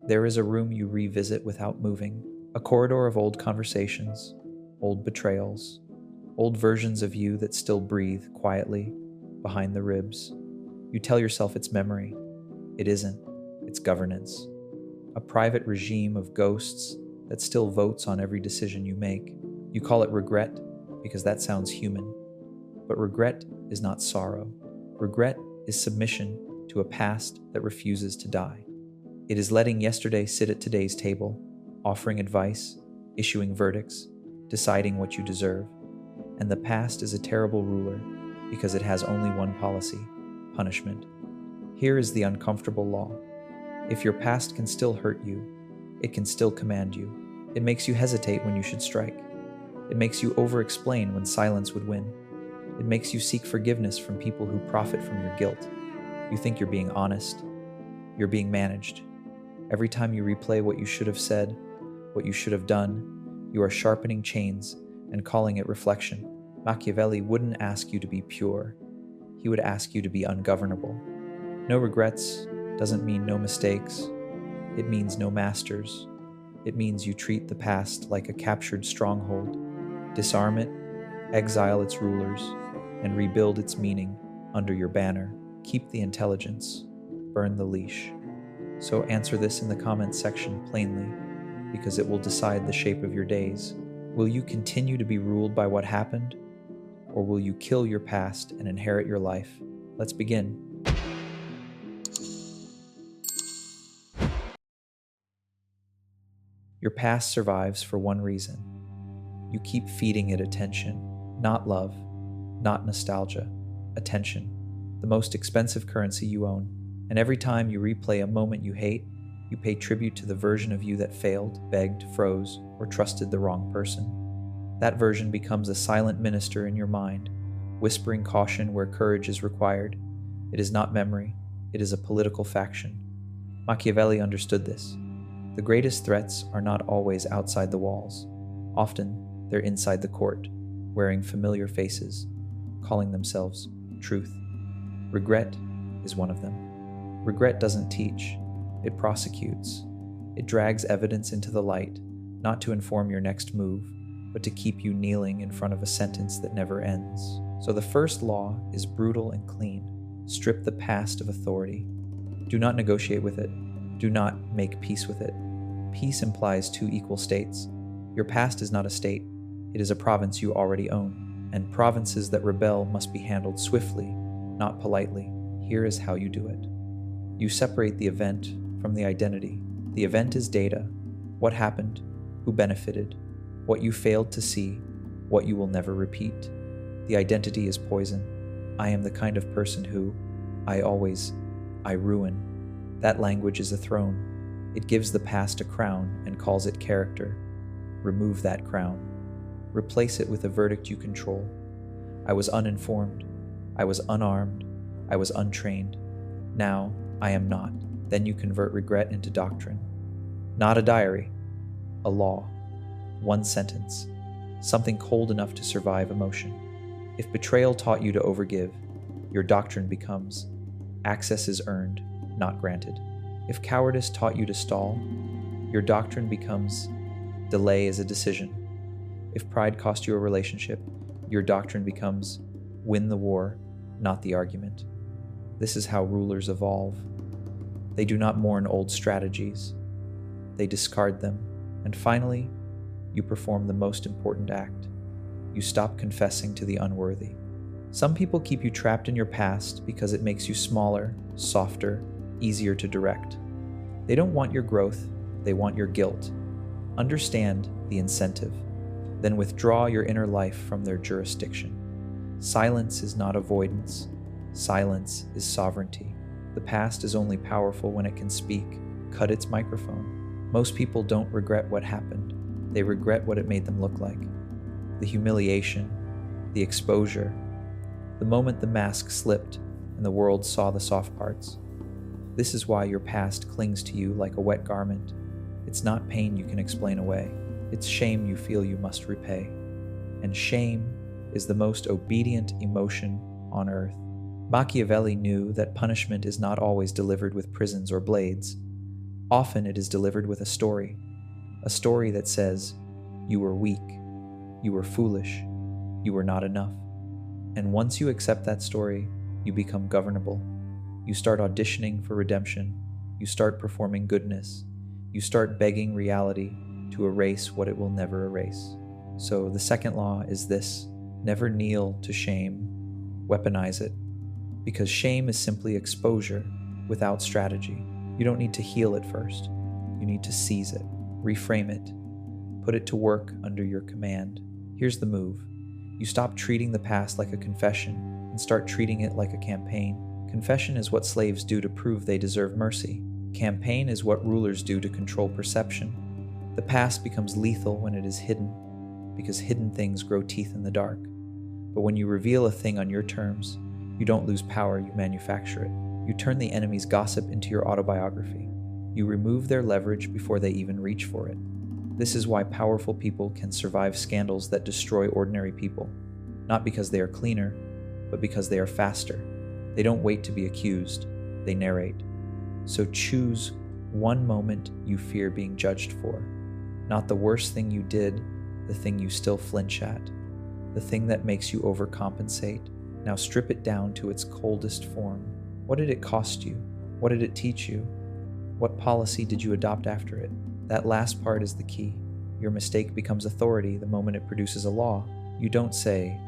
There is a room you revisit without moving, a corridor of old conversations, old betrayals, old versions of you that still breathe quietly behind the ribs. You tell yourself it's memory. It isn't. It's governance. A private regime of ghosts that still votes on every decision you make. You call it regret because that sounds human. But regret is not sorrow. Regret is submission to a past that refuses to die. It is letting yesterday sit at today's table, offering advice, issuing verdicts, deciding what you deserve. And the past is a terrible ruler because it has only one policy: punishment. Here is the uncomfortable law. If your past can still hurt you, it can still command you. It makes you hesitate when you should strike. It makes you over-explain when silence would win. It makes you seek forgiveness from people who profit from your guilt. You think you're being honest. You're being managed. Every time you replay what you should have said, what you should have done, you are sharpening chains and calling it reflection. Machiavelli wouldn't ask you to be pure. He would ask you to be ungovernable. No regrets doesn't mean no mistakes. It means no masters. It means you treat the past like a captured stronghold, disarm it, exile its rulers, and rebuild its meaning under your banner. Keep the intelligence, burn the leash. So answer this in the comments section plainly, because it will decide the shape of your days. Will you continue to be ruled by what happened, or will you kill your past and inherit your life? Let's begin. Your past survives for one reason. You keep feeding it attention, not love, not nostalgia. Attention, the most expensive currency you own. And every time you replay a moment you hate, you pay tribute to the version of you that failed, begged, froze, or trusted the wrong person. That version becomes a silent minister in your mind, whispering caution where courage is required. It is not memory, it is a political faction. Machiavelli understood this. The greatest threats are not always outside the walls. Often, they're inside the court, wearing familiar faces, calling themselves truth. Regret is one of them. Regret doesn't teach, it prosecutes. It drags evidence into the light, not to inform your next move, but to keep you kneeling in front of a sentence that never ends. So the first law is brutal and clean. Strip the past of authority. Do not negotiate with it. Do not make peace with it. Peace implies two equal states. Your past is not a state. It is a province you already own. And provinces that rebel must be handled swiftly, not politely. Here is how you do it. You separate the event from the identity. The event is data. What happened? Who benefited? What you failed to see? What you will never repeat? The identity is poison. I am the kind of person who, I ruin. That language is a throne. It gives the past a crown and calls it character. Remove that crown. Replace it with a verdict you control. I was uninformed. I was unarmed. I was untrained. Now, I am not. Then you convert regret into doctrine. Not a diary. A law. One sentence. Something cold enough to survive emotion. If betrayal taught you to overgive, your doctrine becomes access is earned, not granted. If cowardice taught you to stall, your doctrine becomes delay is a decision. If pride cost you a relationship, your doctrine becomes win the war, not the argument. This is how rulers evolve. They do not mourn old strategies. They discard them. And finally, you perform the most important act. You stop confessing to the unworthy. Some people keep you trapped in your past because it makes you smaller, softer, easier to direct. They don't want your growth, they want your guilt. Understand the incentive. Then withdraw your inner life from their jurisdiction. Silence is not avoidance. Silence is sovereignty. The past is only powerful when it can speak. Cut its microphone. Most people don't regret what happened. They regret what it made them look like. The humiliation, the exposure, the moment the mask slipped and the world saw the soft parts. This is why your past clings to you like a wet garment. It's not pain you can explain away. It's shame you feel you must repay. And shame is the most obedient emotion on earth. Machiavelli knew that punishment is not always delivered with prisons or blades. Often it is delivered with a story that says, "You were weak, you were foolish, you were not enough." And once you accept that story, you become governable. You start auditioning for redemption. You start performing goodness. You start begging reality to erase what it will never erase. So the second law is this: never kneel to shame, weaponize it. Because shame is simply exposure without strategy. You don't need to heal it first. You need to seize it, reframe it, put it to work under your command. Here's the move. You stop treating the past like a confession and start treating it like a campaign. Confession is what slaves do to prove they deserve mercy. Campaign is what rulers do to control perception. The past becomes lethal when it is hidden, because hidden things grow teeth in the dark. But when you reveal a thing on your terms, you don't lose power, you manufacture it. You turn the enemy's gossip into your autobiography. You remove their leverage before they even reach for it. This is why powerful people can survive scandals that destroy ordinary people, not because they are cleaner, but because they are faster. They don't wait to be accused, they narrate. So choose one moment you fear being judged for, not the worst thing you did, the thing you still flinch at, the thing that makes you overcompensate. Now strip it down to its coldest form. What did it cost you? What did it teach you? What policy did you adopt after it? That last part is the key. Your mistake becomes authority the moment it produces a law. You don't say,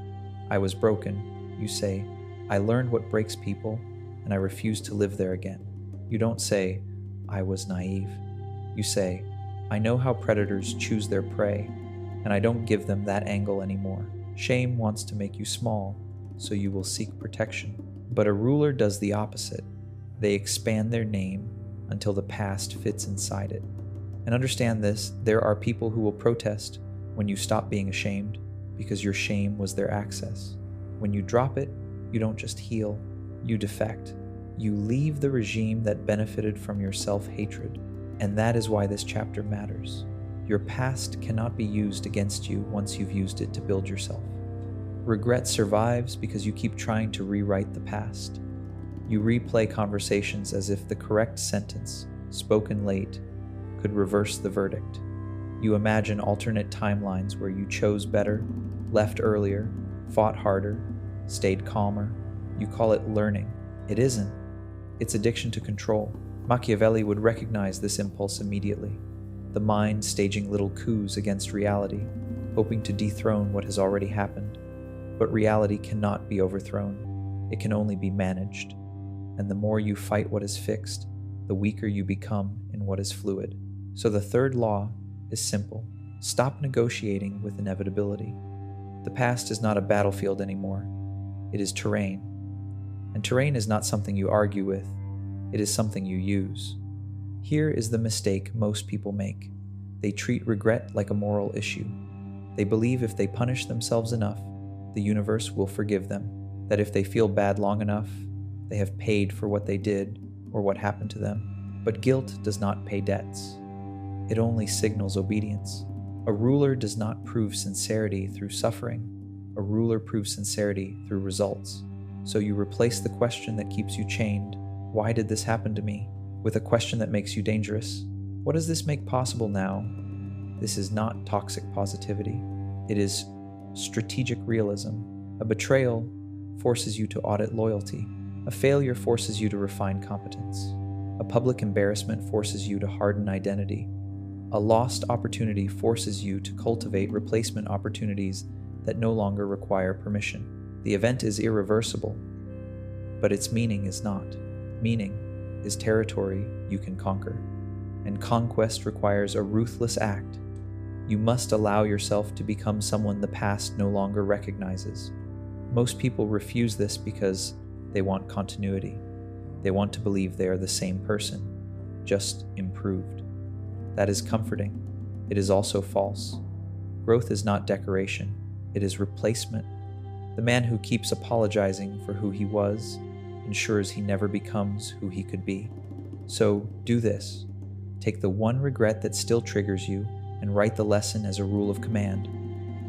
"I was broken." You say, "I learned what breaks people, and I refuse to live there again." You don't say, "I was naive." You say, "I know how predators choose their prey, and I don't give them that angle anymore." Shame wants to make you small, so you will seek protection. But a ruler does the opposite. They expand their name until the past fits inside it. And understand this, there are people who will protest when you stop being ashamed, because your shame was their access. When you drop it, you don't just heal, you defect. You leave the regime that benefited from your self-hatred. And that is why this chapter matters. Your past cannot be used against you once you've used it to build yourself. Regret survives because you keep trying to rewrite the past. You replay conversations as if the correct sentence, spoken late, could reverse the verdict. You imagine alternate timelines where you chose better, left earlier, fought harder, stayed calmer. You call it learning. It isn't. It's addiction to control. Machiavelli would recognize this impulse immediately. The mind staging little coups against reality, hoping to dethrone what has already happened. But reality cannot be overthrown. It can only be managed. And the more you fight what is fixed, the weaker you become in what is fluid. So the third law is simple. Stop negotiating with inevitability. The past is not a battlefield anymore. It is terrain. And terrain is not something you argue with. It is something you use. Here is the mistake most people make. They treat regret like a moral issue. They believe if they punish themselves enough, the universe will forgive them. That if they feel bad long enough, they have paid for what they did or what happened to them. But guilt does not pay debts. It only signals obedience. A ruler does not prove sincerity through suffering. A ruler proves sincerity through results. So you replace the question that keeps you chained, "Why did this happen to me?" with a question that makes you dangerous. What does this make possible now? This is not toxic positivity. It is strategic realism. A betrayal forces you to audit loyalty. A failure forces you to refine competence. A public embarrassment forces you to harden identity. A lost opportunity forces you to cultivate replacement opportunities that no longer require permission. The event is irreversible, but its meaning is not. Meaning is territory you can conquer, and conquest requires a ruthless act. You must allow yourself to become someone the past no longer recognizes. Most people refuse this because they want continuity. They want to believe they are the same person, just improved. That is comforting. It is also false. Growth is not decoration. It is replacement. The man who keeps apologizing for who he was ensures he never becomes who he could be. So do this. Take the one regret that still triggers you and write the lesson as a rule of command,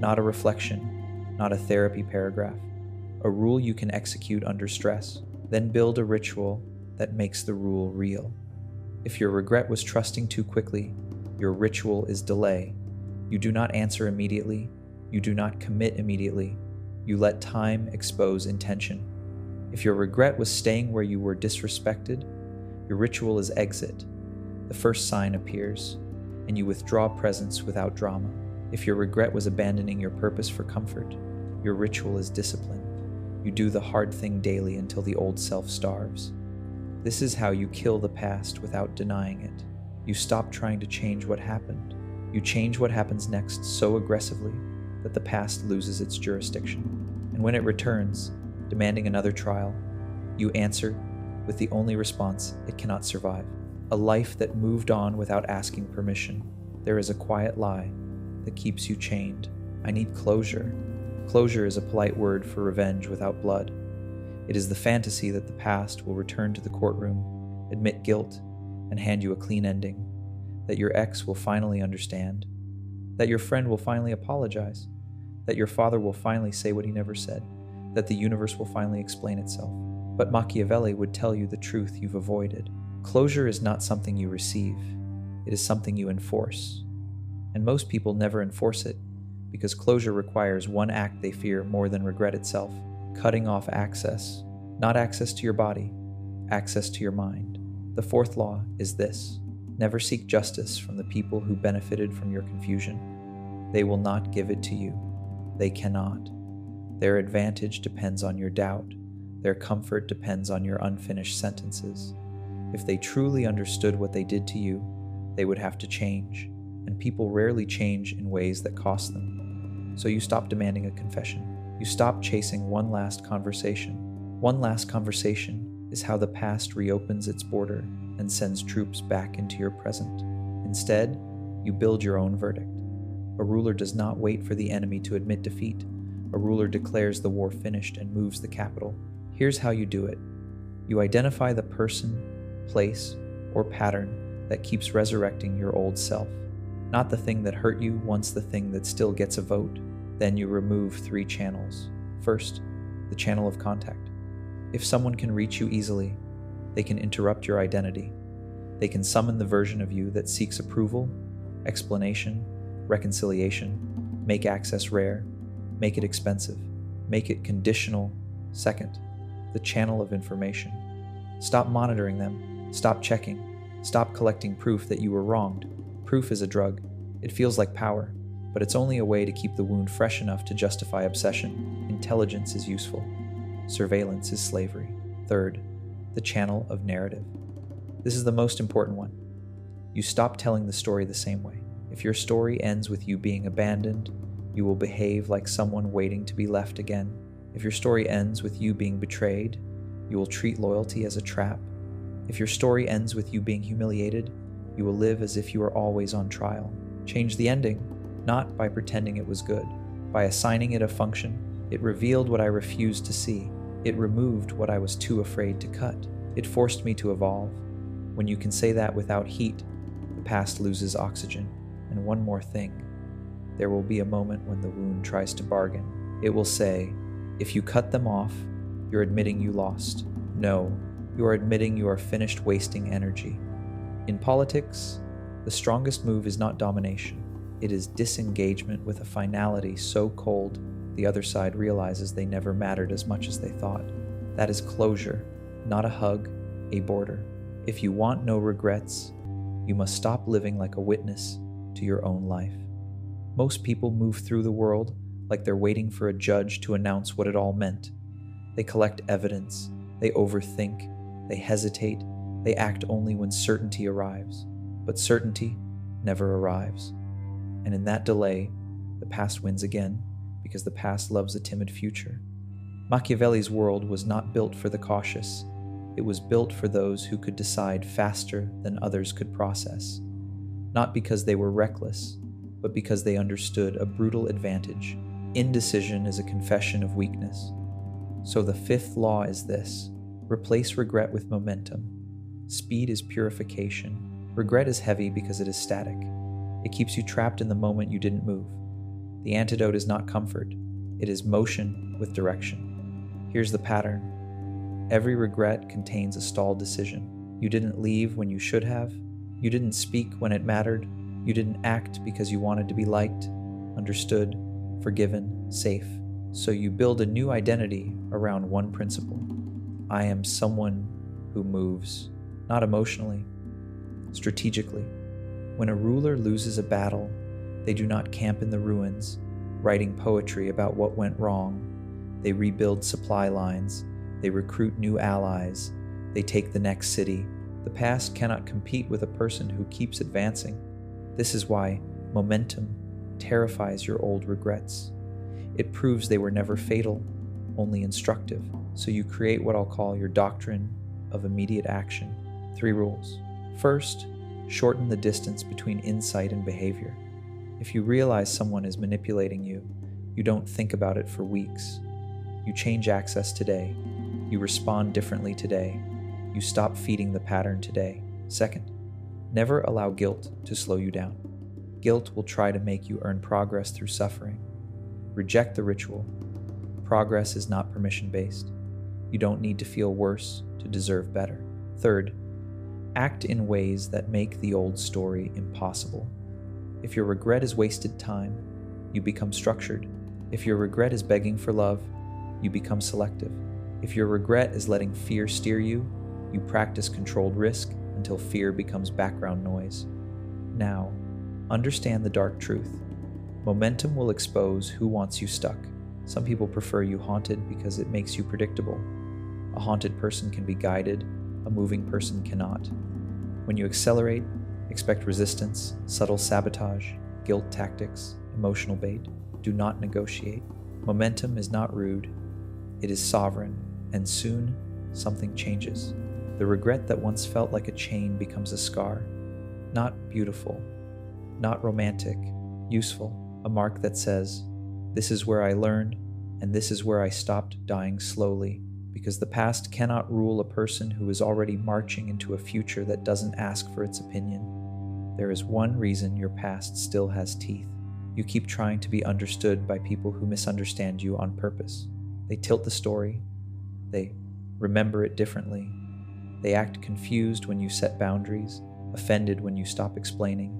not a reflection, not a therapy paragraph, a rule you can execute under stress. Then build a ritual that makes the rule real. If your regret was trusting too quickly, your ritual is delay. You do not answer immediately. You do not commit immediately. You let time expose intention. If your regret was staying where you were disrespected, your ritual is exit. The first sign appears, and you withdraw presence without drama. If your regret was abandoning your purpose for comfort, your ritual is discipline. You do the hard thing daily until the old self starves. This is how you kill the past without denying it. You stop trying to change what happened. You change what happens next so aggressively that the past loses its jurisdiction. And when it returns, demanding another trial, you answer with the only response it cannot survive. A life that moved on without asking permission. There is a quiet lie that keeps you chained. I need closure. Closure is a polite word for revenge without blood. It is the fantasy that the past will return to the courtroom, admit guilt, and hand you a clean ending. That your ex will finally understand. That your friend will finally apologize. That your father will finally say what he never said. That the universe will finally explain itself. But Machiavelli would tell you the truth you've avoided. Closure is not something you receive. It is something you enforce. And most people never enforce it because closure requires one act they fear more than regret itself: cutting off access. Not access to your body, access to your mind. The fourth law is this: never seek justice from the people who benefited from your confusion. They will not give it to you. They cannot. Their advantage depends on your doubt. Their comfort depends on your unfinished sentences. If they truly understood what they did to you, they would have to change, and people rarely change in ways that cost them. So you stop demanding a confession. You stop chasing one last conversation. One last conversation is how the past reopens its border and sends troops back into your present. Instead, you build your own verdict. A ruler does not wait for the enemy to admit defeat. A ruler declares the war finished and moves the capital. Here's how you do it. You identify the person, place, or pattern that keeps resurrecting your old self. Not the thing that hurt you, once the thing that still gets a vote. Then you remove 3 channels. First, the channel of contact. If someone can reach you easily, they can interrupt your identity. They can summon the version of you that seeks approval, explanation, reconciliation, make access rare, make it expensive, make it conditional. Second, the channel of information. Stop monitoring them. Stop checking. Stop collecting proof that you were wronged. Proof is a drug. It feels like power, but it's only a way to keep the wound fresh enough to justify obsession. Intelligence is useful. Surveillance is slavery. Third, the channel of narrative. This is the most important one. You stop telling the story the same way. If your story ends with you being abandoned, you will behave like someone waiting to be left again. If your story ends with you being betrayed, you will treat loyalty as a trap. If your story ends with you being humiliated, you will live as if you are always on trial. Change the ending, not by pretending it was good. By assigning it a function, it revealed what I refused to see. It removed what I was too afraid to cut. It forced me to evolve. When you can say that without heat, the past loses oxygen. And one more thing, there will be a moment when the wound tries to bargain. It will say, if you cut them off, you're admitting you lost. No, you are admitting you are finished wasting energy. In politics, the strongest move is not domination. It is disengagement with a finality so cold the other side realizes they never mattered as much as they thought. That is closure, not a hug, a border. If you want no regrets, you must stop living like a witness to your own life. Most people move through the world like they're waiting for a judge to announce what it all meant. They collect evidence, they overthink, they hesitate, they act only when certainty arrives. But certainty never arrives. And in that delay, the past wins again, because the past loves a timid future. Machiavelli's world was not built for the cautious. It was built for those who could decide faster than others could process. Not because they were reckless, but because they understood a brutal advantage. Indecision is a confession of weakness. So the fifth law is this: replace regret with momentum. Speed is purification. Regret is heavy because it is static. It keeps you trapped in the moment you didn't move. The antidote is not comfort. It is motion with direction. Here's the pattern. Every regret contains a stalled decision. You didn't leave when you should have. You didn't speak when it mattered. You didn't act because you wanted to be liked, understood, forgiven, safe. So you build a new identity around one principle. I am someone who moves, not emotionally, strategically. When a ruler loses a battle, they do not camp in the ruins, writing poetry about what went wrong. They rebuild supply lines. They recruit new allies. They take the next city. The past cannot compete with a person who keeps advancing. This is why momentum terrifies your old regrets. It proves they were never fatal, only instructive. So you create what I'll call your doctrine of immediate action. 3 rules. First, shorten the distance between insight and behavior. If you realize someone is manipulating you, you don't think about it for weeks. You change access today. You respond differently today. You stop feeding the pattern today. Second, never allow guilt to slow you down. Guilt will try to make you earn progress through suffering. Reject the ritual. Progress is not permission-based. You don't need to feel worse to deserve better. Third, act in ways that make the old story impossible. If your regret is wasted time, you become structured. If your regret is begging for love, you become selective. If your regret is letting fear steer you, you practice controlled risk until fear becomes background noise. Now, understand the dark truth. Momentum will expose who wants you stuck. Some people prefer you haunted because it makes you predictable. A haunted person can be guided, a moving person cannot. When you accelerate, expect resistance, subtle sabotage, guilt tactics, emotional bait. Do not negotiate. Momentum is not rude, it is sovereign, and soon something changes. The regret that once felt like a chain becomes a scar. Not beautiful, not romantic, useful, a mark that says, this is where I learned, and this is where I stopped dying slowly, because the past cannot rule a person who is already marching into a future that doesn't ask for its opinion. There is one reason your past still has teeth. You keep trying to be understood by people who misunderstand you on purpose. They tilt the story. They remember it differently. They act confused when you set boundaries, offended when you stop explaining,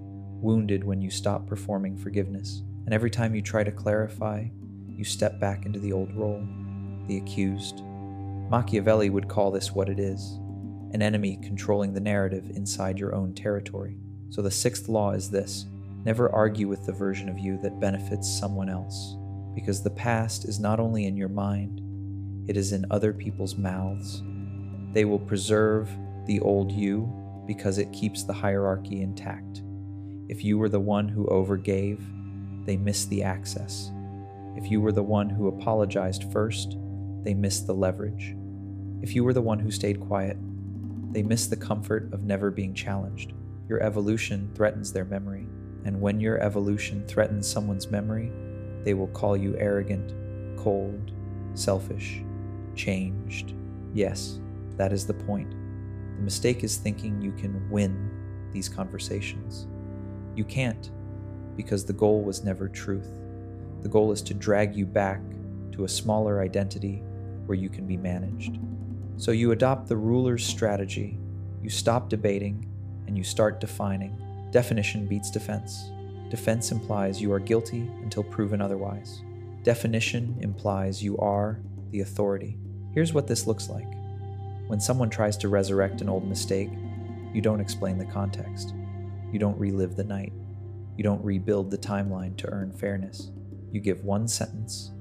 wounded when you stop performing forgiveness. And every time you try to clarify, you step back into the old role, the accused. Machiavelli would call this what it is, an enemy controlling the narrative inside your own territory. So the 6th law is this: never argue with the version of you that benefits someone else, because the past is not only in your mind, it is in other people's mouths. They will preserve the old you because it keeps the hierarchy intact. If you were the one who overgave, they miss the access. If you were the one who apologized first, they miss the leverage. If you were the one who stayed quiet, they miss the comfort of never being challenged. Your evolution threatens their memory, and when your evolution threatens someone's memory, they will call you arrogant, cold, selfish, changed. Yes, that is the point. The mistake is thinking you can win these conversations. You can't, because the goal was never truth. The goal is to drag you back to a smaller identity where you can be managed. So you adopt the ruler's strategy. You stop debating and you start defining. Definition beats defense. Defense implies you are guilty until proven otherwise. Definition implies you are the authority. Here's what this looks like. When someone tries to resurrect an old mistake, you don't explain the context. You don't relive the night. You don't rebuild the timeline to earn fairness. You give one sentence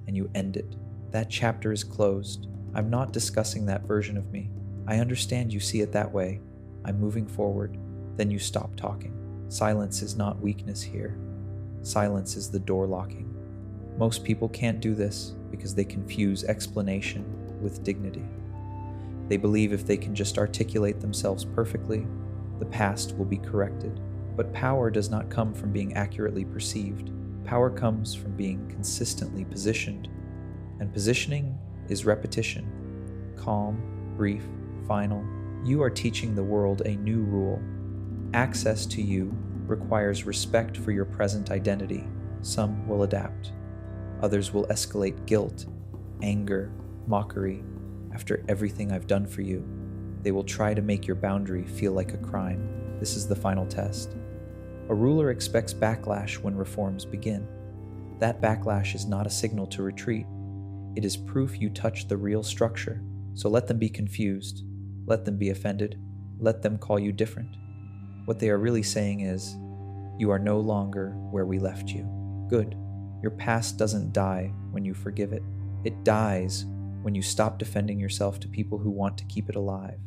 and you end it. That chapter is closed. I'm not discussing that version of me. I understand you see it that way. I'm moving forward. Then you stop talking. Silence is not weakness here. Silence is the door locking. Most people can't do this because they confuse explanation with dignity. They believe if they can just articulate themselves perfectly, the past will be corrected. But power does not come from being accurately perceived. Power comes from being consistently positioned. And positioning is repetition. Calm, brief, final. You are teaching the world a new rule. Access to you requires respect for your present identity. Some will adapt. Others will escalate guilt, anger, mockery after everything I've done for you. They will try to make your boundary feel like a crime. This is the final test. A ruler expects backlash when reforms begin. That backlash is not a signal to retreat. It is proof you touched the real structure. So let them be confused. Let them be offended. Let them call you different. What they are really saying is, you are no longer where we left you. Good. Your past doesn't die when you forgive it. It dies when you stop defending yourself to people who want to keep it alive.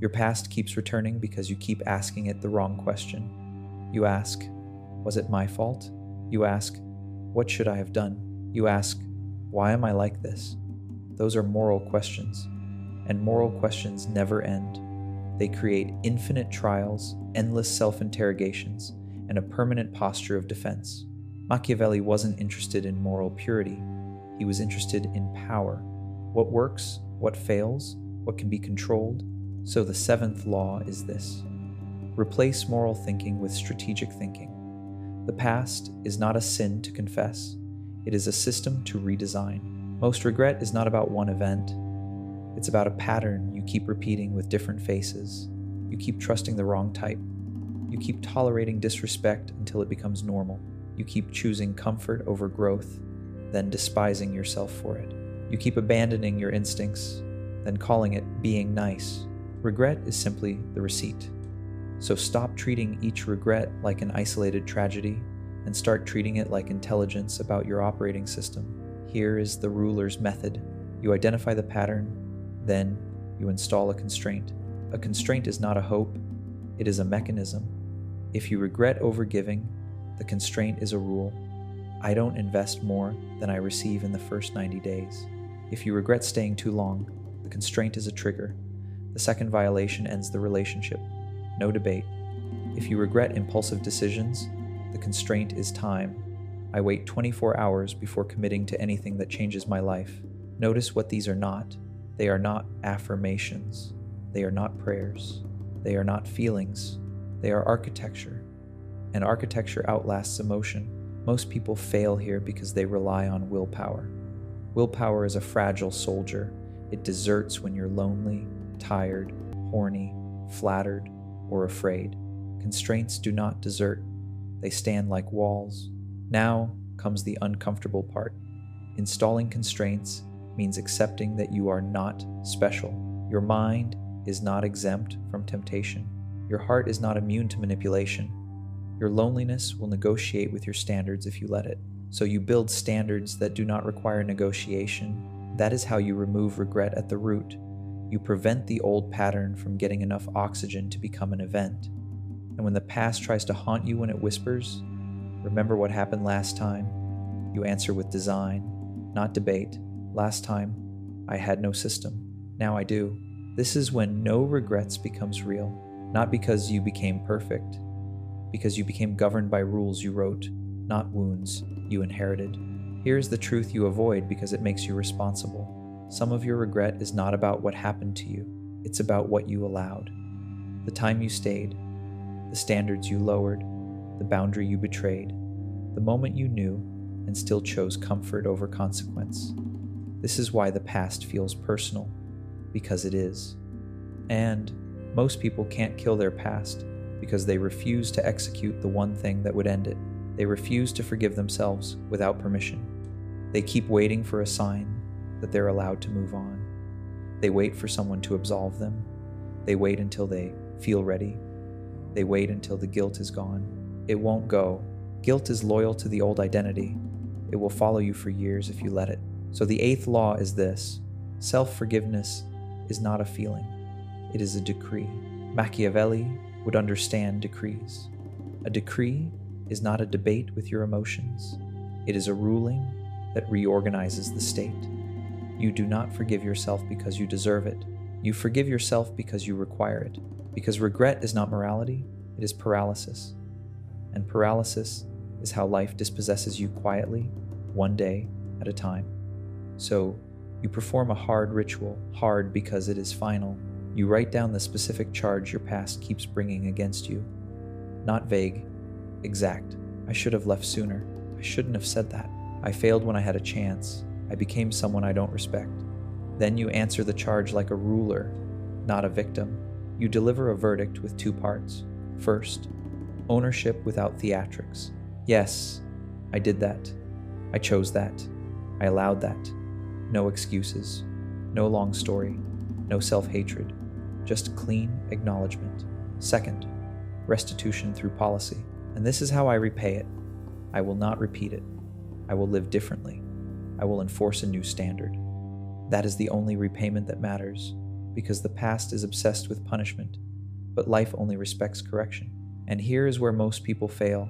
Your past keeps returning because you keep asking it the wrong question. You ask, was it my fault? You ask, what should I have done? You ask, why am I like this? Those are moral questions, and moral questions never end. They create infinite trials, endless self-interrogations, and a permanent posture of defense. Machiavelli wasn't interested in moral purity. He was interested in power. What works, what fails, what can be controlled. So the seventh law is this: replace moral thinking with strategic thinking. The past is not a sin to confess. It is a system to redesign. Most regret is not about one event. It's about a pattern you keep repeating with different faces. You keep trusting the wrong type. You keep tolerating disrespect until it becomes normal. You keep choosing comfort over growth, then despising yourself for it. You keep abandoning your instincts, then calling it being nice. Regret is simply the receipt. So stop treating each regret like an isolated tragedy and start treating it like intelligence about your operating system. Here is the ruler's method. You identify the pattern, then you install a constraint. A constraint is not a hope, it is a mechanism. If you regret overgiving, the constraint is a rule. I don't invest more than I receive in the first 90 days. If you regret staying too long, the constraint is a trigger. The second violation ends the relationship. No debate. If you regret impulsive decisions, the constraint is time. I wait 24 hours before committing to anything that changes my life. Notice what these are not. They are not affirmations. They are not prayers. They are not feelings. They are architecture. And architecture outlasts emotion. Most people fail here because they rely on willpower. Willpower is a fragile soldier. It deserts when you're lonely, tired, horny, flattered, or afraid. Constraints do not desert. They stand like walls. Now comes the uncomfortable part. Installing constraints means accepting that you are not special. Your mind is not exempt from temptation. Your heart is not immune to manipulation. Your loneliness will negotiate with your standards if you let it. So you build standards that do not require negotiation. That is how you remove regret at the root. You prevent the old pattern from getting enough oxygen to become an event. And when the past tries to haunt you when it whispers, remember what happened last time? You answer with design, not debate. Last time, I had no system. Now I do. This is when no regrets becomes real. Not because you became perfect, because you became governed by rules you wrote, not wounds you inherited. Here's the truth you avoid because it makes you responsible. Some of your regret is not about what happened to you. It's about what you allowed. The time you stayed, the standards you lowered, the boundary you betrayed, the moment you knew and still chose comfort over consequence. This is why the past feels personal, because it is. And most people can't kill their past because they refuse to execute the one thing that would end it. They refuse to forgive themselves without permission. They keep waiting for a sign that they're allowed to move on. They wait for someone to absolve them. They wait until they feel ready. They wait until the guilt is gone. It won't go. Guilt is loyal to the old identity. It will follow you for years if you let it. So the eighth law is this: self-forgiveness is not a feeling. It is a decree. Machiavelli would understand decrees. A decree is not a debate with your emotions. It is a ruling that reorganizes the state. You do not forgive yourself because you deserve it. You forgive yourself because you require it. Because regret is not morality, it is paralysis. And paralysis is how life dispossesses you quietly, one day at a time. So you perform a hard ritual, hard because it is final. You write down the specific charge your past keeps bringing against you. Not vague, exact. I should have left sooner. I shouldn't have said that. I failed when I had a chance. I became someone I don't respect. Then you answer the charge like a ruler, not a victim. You deliver a verdict with two parts. First, ownership without theatrics. Yes, I did that. I chose that. I allowed that. No excuses. No long story. No self-hatred. Just clean acknowledgement. Second, restitution through policy. And this is how I repay it. I will not repeat it. I will live differently. I will enforce a new standard. That is the only repayment that matters, because the past is obsessed with punishment, but life only respects correction. And here is where most people fail.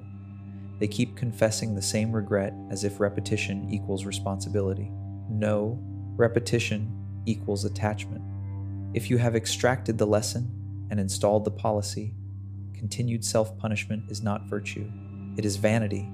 They keep confessing the same regret as if repetition equals responsibility. No, repetition equals attachment. If you have extracted the lesson and installed the policy, continued self-punishment is not virtue. It is vanity.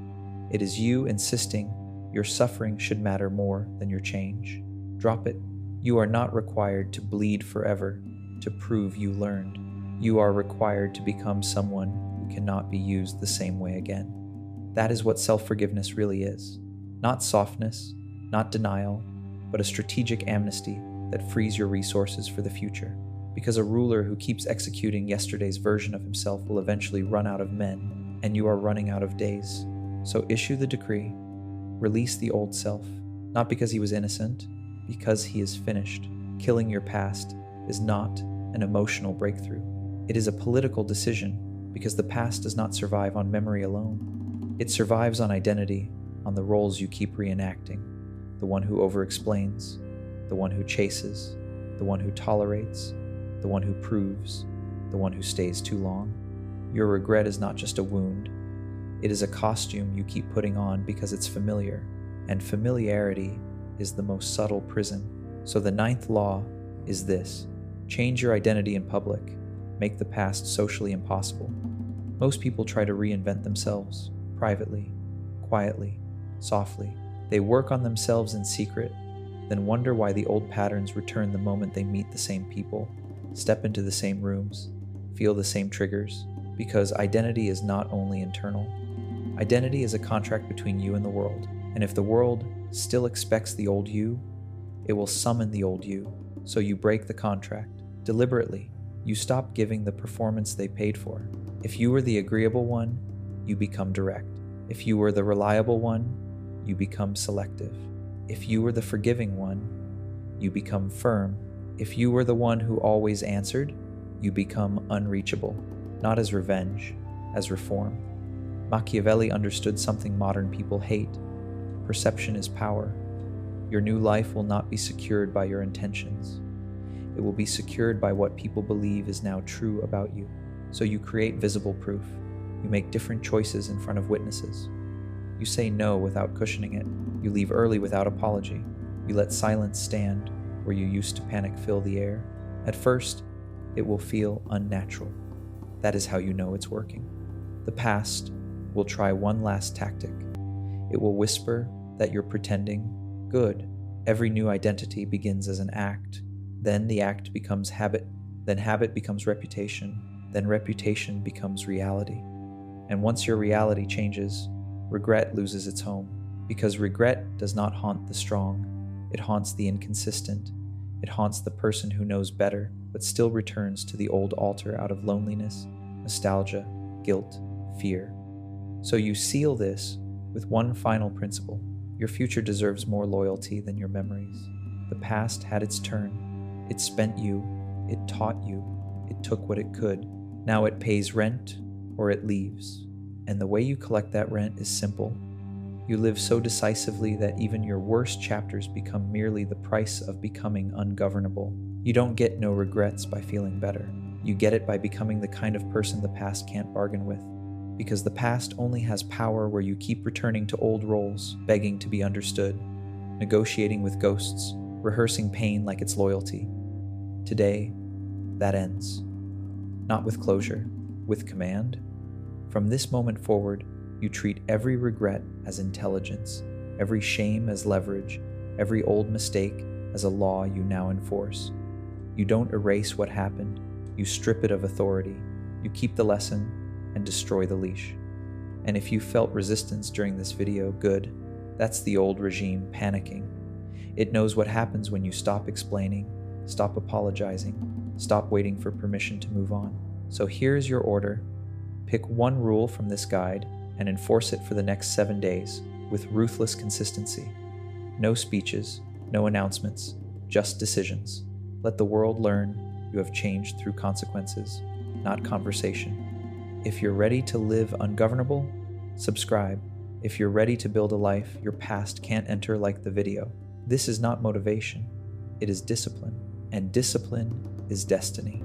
It is you insisting your suffering should matter more than your change. Drop it. You are not required to bleed forever to prove you learned. You are required to become someone who cannot be used the same way again. That is what self-forgiveness really is. Not softness, not denial, but a strategic amnesty that frees your resources for the future. Because a ruler who keeps executing yesterday's version of himself will eventually run out of men, and you are running out of days. So issue the decree. Release the old self, not because he was innocent, because he is finished. Killing your past is not an emotional breakthrough. It is a political decision, because the past does not survive on memory alone. It survives on identity, on the roles you keep reenacting. The one who over-explains, the one who chases, the one who tolerates, the one who proves, the one who stays too long. Your regret is not just a wound. It is a costume you keep putting on because it's familiar, and familiarity is the most subtle prison. So the ninth law is this: change your identity in public, make the past socially impossible. Most people try to reinvent themselves, privately, quietly, softly. They work on themselves in secret, then wonder why the old patterns return the moment they meet the same people, step into the same rooms, feel the same triggers, because identity is not only internal. Identity is a contract between you and the world, and if the world still expects the old you, it will summon the old you, so you break the contract. Deliberately, you stop giving the performance they paid for. If you were the agreeable one, you become direct. If you were the reliable one, you become selective. If you were the forgiving one, you become firm. If you were the one who always answered, you become unreachable, not as revenge, as reform. Machiavelli understood something modern people hate. Perception is power. Your new life will not be secured by your intentions. It will be secured by what people believe is now true about you. So you create visible proof. You make different choices in front of witnesses. You say no without cushioning it. You leave early without apology. You let silence stand where you used to panic fill the air. At first, it will feel unnatural. That is how you know it's working. The past will try one last tactic. It will whisper that you're pretending good. Every new identity begins as an act. Then the act becomes habit. Then habit becomes reputation. Then reputation becomes reality. And once your reality changes, regret loses its home. Because regret does not haunt the strong. It haunts the inconsistent. It haunts the person who knows better, but still returns to the old altar out of loneliness, nostalgia, guilt, fear. So you seal this with one final principle. Your future deserves more loyalty than your memories. The past had its turn. It spent you. It taught you. It took what it could. Now it pays rent or it leaves. And the way you collect that rent is simple. You live so decisively that even your worst chapters become merely the price of becoming ungovernable. You don't get no regrets by feeling better. You get it by becoming the kind of person the past can't bargain with. Because the past only has power where you keep returning to old roles, begging to be understood, negotiating with ghosts, rehearsing pain like it's loyalty. Today, that ends. Not with closure, with command. From this moment forward, you treat every regret as intelligence, every shame as leverage, every old mistake as a law you now enforce. You don't erase what happened, you strip it of authority, you keep the lesson, and destroy the leash. And if you felt resistance during this video, good. That's the old regime panicking. It knows what happens when you stop explaining, stop apologizing, Stop waiting for permission to move on. So here's your order. Pick one rule from this guide and enforce it for the next 7 days with ruthless consistency. No speeches, no announcements, just decisions. Let the world learn you have changed through consequences, not conversation. If you're ready to live ungovernable, subscribe. If you're ready to build a life your past can't enter, like the video. This is not motivation, it is discipline, and discipline is destiny.